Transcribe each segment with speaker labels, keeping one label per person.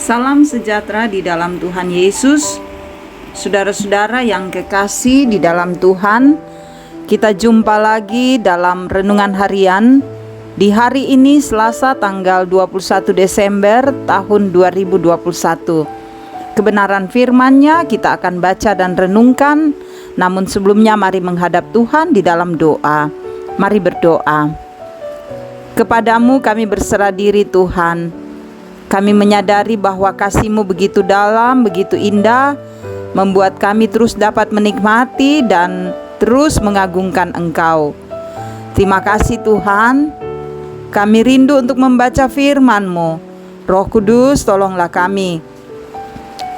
Speaker 1: Salam sejahtera di dalam Tuhan Yesus. Saudara-saudara yang kekasih di dalam Tuhan, kita jumpa lagi dalam renungan harian di hari ini Selasa tanggal 21 Desember tahun 2021. Kebenaran firman-Nya kita akan baca dan renungkan, namun sebelumnya mari menghadap Tuhan di dalam doa. Mari berdoa. Kepadamu kami berserah diri Tuhan. Kami menyadari bahwa kasih-Mu begitu dalam, begitu indah, membuat kami terus dapat menikmati dan terus mengagungkan Engkau. Terima kasih Tuhan. Kami rindu untuk membaca firman-Mu. Roh Kudus, tolonglah kami.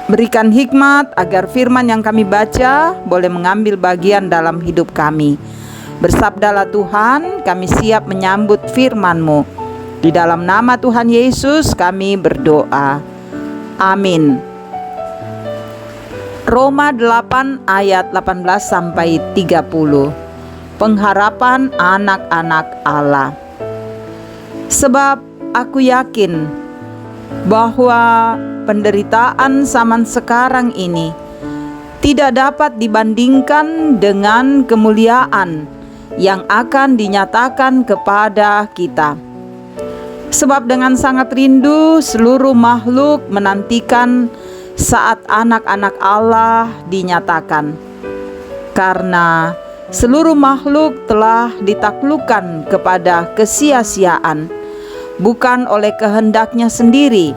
Speaker 1: Berikan hikmat agar firman yang kami baca boleh mengambil bagian dalam hidup kami. Bersabdalah Tuhan, kami siap menyambut firman-Mu. Di dalam nama Tuhan Yesus kami berdoa. Amin. Roma 8 ayat 18 sampai 30. Pengharapan anak-anak Allah. Sebab aku yakin bahwa penderitaan zaman sekarang ini tidak dapat dibandingkan dengan kemuliaan yang akan dinyatakan kepada kita. Sebab dengan sangat rindu seluruh makhluk menantikan saat anak-anak Allah dinyatakan. Karena seluruh makhluk telah ditaklukkan kepada kesia-siaan, bukan oleh kehendaknya sendiri,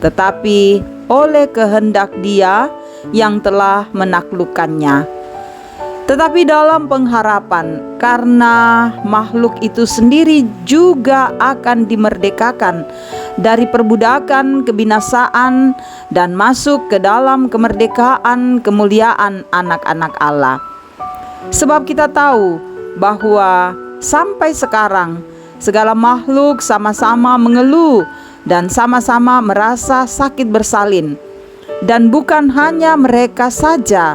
Speaker 1: tetapi oleh kehendak Dia yang telah menaklukkannya. Tetapi dalam pengharapan, karena makhluk itu sendiri juga akan dimerdekakan dari perbudakan kebinasaan dan masuk ke dalam kemerdekaan kemuliaan anak-anak Allah. Sebab kita tahu bahwa sampai sekarang segala makhluk sama-sama mengeluh dan sama-sama merasa sakit bersalin. Dan bukan hanya mereka saja,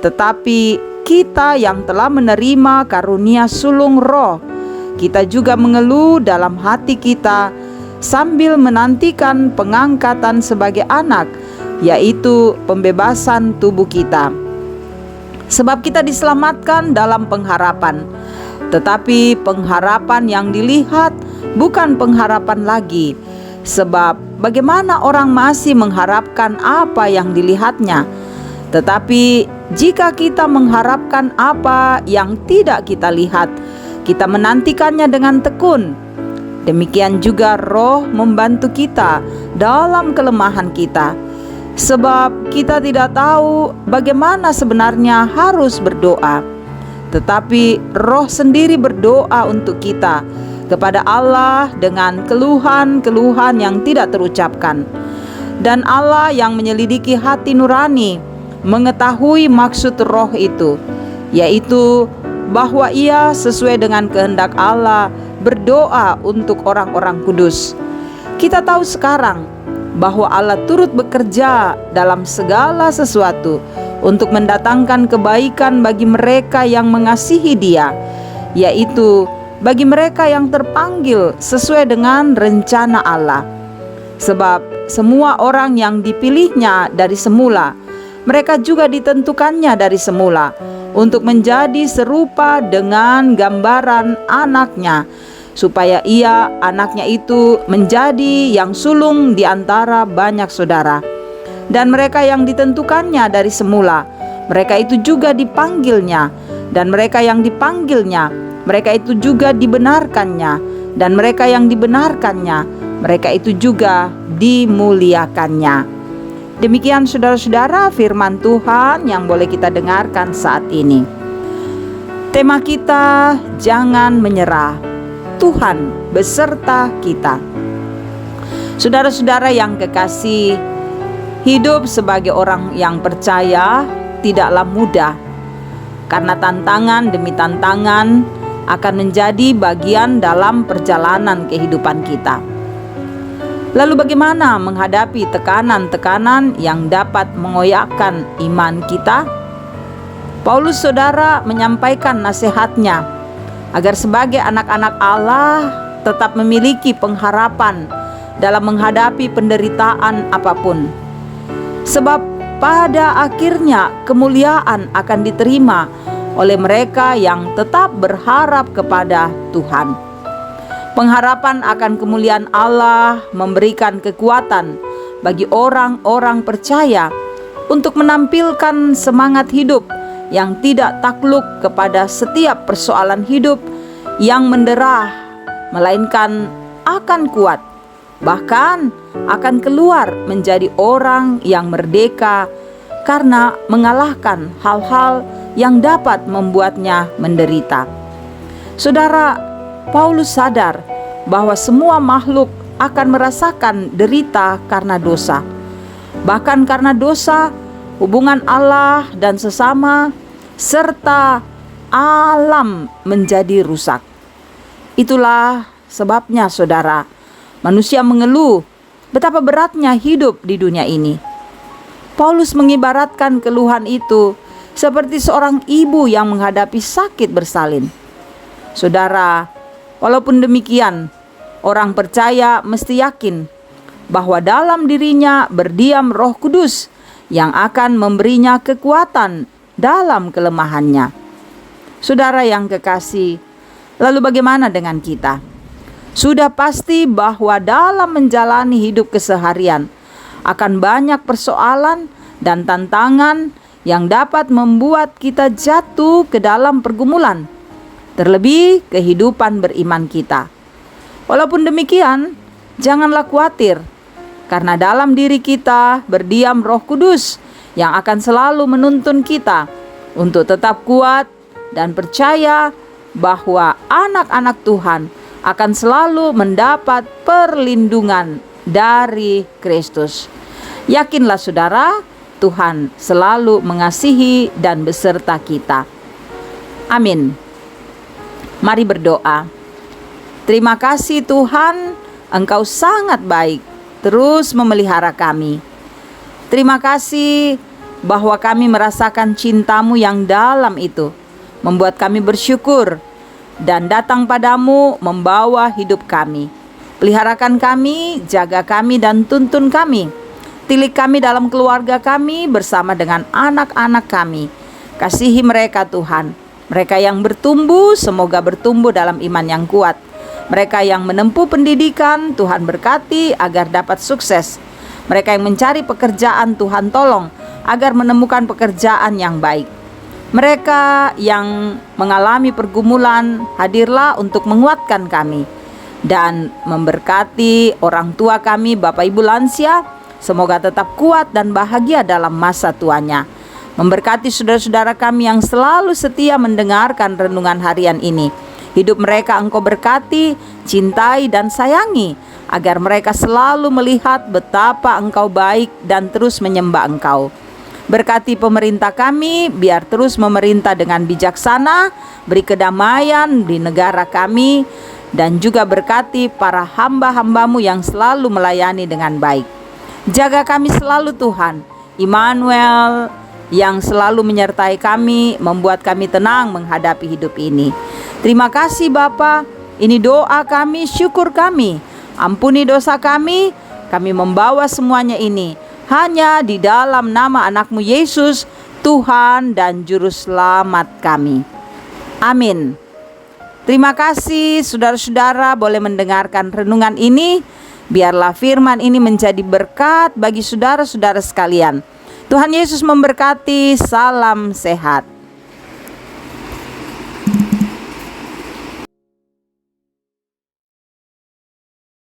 Speaker 1: tetapi kita yang telah menerima karunia sulung roh, kita juga mengeluh dalam hati kita sambil menantikan pengangkatan sebagai anak, yaitu pembebasan tubuh kita. Sebab kita diselamatkan dalam pengharapan, tetapi pengharapan yang dilihat bukan pengharapan lagi. Sebab bagaimana orang masih mengharapkan apa yang dilihatnya? Tetapi jika kita mengharapkan apa yang tidak kita lihat, kita menantikannya dengan tekun. Demikian juga Roh membantu kita dalam kelemahan kita. Sebab kita tidak tahu bagaimana sebenarnya harus berdoa, tetapi Roh sendiri berdoa untuk kita kepada Allah dengan keluhan-keluhan yang tidak terucapkan. Dan Allah yang menyelidiki hati nurani mengetahui maksud Roh itu, yaitu bahwa Ia sesuai dengan kehendak Allah berdoa untuk orang-orang kudus. Kita tahu sekarang bahwa Allah turut bekerja dalam segala sesuatu untuk mendatangkan kebaikan bagi mereka yang mengasihi Dia, yaitu bagi mereka yang terpanggil sesuai dengan rencana Allah. Sebab semua orang yang dipilihnya dari semula, mereka juga ditentukannya dari semula untuk menjadi serupa dengan gambaran anaknya, supaya ia, anaknya itu, menjadi yang sulung di antara banyak saudara. Dan mereka yang ditentukannya dari semula, mereka itu juga dipanggilnya. Dan mereka yang dipanggilnya, mereka itu juga dibenarkannya. Dan mereka yang dibenarkannya, mereka itu juga dimuliakannya. Demikian saudara-saudara firman Tuhan yang boleh kita dengarkan saat ini. Tema kita, jangan menyerah, Tuhan beserta kita. Saudara-saudara yang kekasih, hidup sebagai orang yang percaya tidaklah mudah, karena tantangan demi tantangan akan menjadi bagian dalam perjalanan kehidupan kita. Lalu bagaimana menghadapi tekanan-tekanan yang dapat mengoyakkan iman kita? Paulus saudara menyampaikan nasihatnya agar sebagai anak-anak Allah tetap memiliki pengharapan dalam menghadapi penderitaan apapun. Sebab pada akhirnya kemuliaan akan diterima oleh mereka yang tetap berharap kepada Tuhan. Pengharapan akan kemuliaan Allah memberikan kekuatan bagi orang-orang percaya untuk menampilkan semangat hidup yang tidak takluk kepada setiap persoalan hidup yang menderah, melainkan akan kuat, bahkan akan keluar menjadi orang yang merdeka karena mengalahkan hal-hal yang dapat membuatnya menderita. Saudara, Paulus sadar bahwa semua makhluk akan merasakan derita karena dosa. Bahkan karena dosa, hubungan Allah dan sesama serta alam menjadi rusak. Itulah sebabnya, saudara, manusia mengeluh betapa beratnya hidup di dunia ini. Paulus mengibaratkan keluhan itu seperti seorang ibu yang menghadapi sakit bersalin. Saudara, walaupun demikian, orang percaya mesti yakin bahwa dalam dirinya berdiam Roh Kudus yang akan memberinya kekuatan dalam kelemahannya. Saudara yang kekasih, lalu bagaimana dengan kita? Sudah pasti bahwa dalam menjalani hidup keseharian akan banyak persoalan dan tantangan yang dapat membuat kita jatuh ke dalam pergumulan, terlebih kehidupan beriman kita. Walaupun demikian, janganlah khawatir, karena dalam diri kita berdiam Roh Kudus yang akan selalu menuntun kita untuk tetap kuat dan percaya bahwa anak-anak Tuhan akan selalu mendapat perlindungan dari Kristus. Yakinlah saudara, Tuhan selalu mengasihi dan beserta kita. Amin. Mari berdoa. Terima kasih Tuhan, Engkau sangat baik, terus memelihara kami. Terima kasih bahwa kami merasakan cinta-Mu yang dalam itu, membuat kami bersyukur dan datang padamu membawa hidup kami. Peliharakan kami, jaga kami dan tuntun kami. Tilik kami dalam keluarga kami bersama dengan anak-anak kami. Kasihi mereka Tuhan. Mereka yang bertumbuh, semoga bertumbuh dalam iman yang kuat. Mereka yang menempuh pendidikan, Tuhan berkati agar dapat sukses. Mereka yang mencari pekerjaan, Tuhan tolong agar menemukan pekerjaan yang baik. Mereka yang mengalami pergumulan, hadirlah untuk menguatkan kami. Dan memberkati orang tua kami, Bapak Ibu lansia, semoga tetap kuat dan bahagia dalam masa tuanya. Memberkati saudara-saudara kami yang selalu setia mendengarkan renungan harian ini. Hidup mereka Engkau berkati, cintai dan sayangi, agar mereka selalu melihat betapa Engkau baik dan terus menyembah Engkau. Berkati pemerintah kami, biar terus memerintah dengan bijaksana, beri kedamaian di negara kami, dan juga berkati para hamba-hamba-Mu yang selalu melayani dengan baik. Jaga kami selalu Tuhan, Immanuel, yang selalu menyertai kami, membuat kami tenang menghadapi hidup ini. Terima kasih Bapa, ini doa kami, syukur kami. Ampuni dosa kami membawa semuanya ini hanya di dalam nama anak-Mu Yesus, Tuhan dan Juru Selamat kami. Amin. Terima kasih saudara-saudara boleh mendengarkan renungan ini. Biarlah firman ini menjadi berkat bagi saudara-saudara sekalian. Tuhan Yesus memberkati, salam sehat.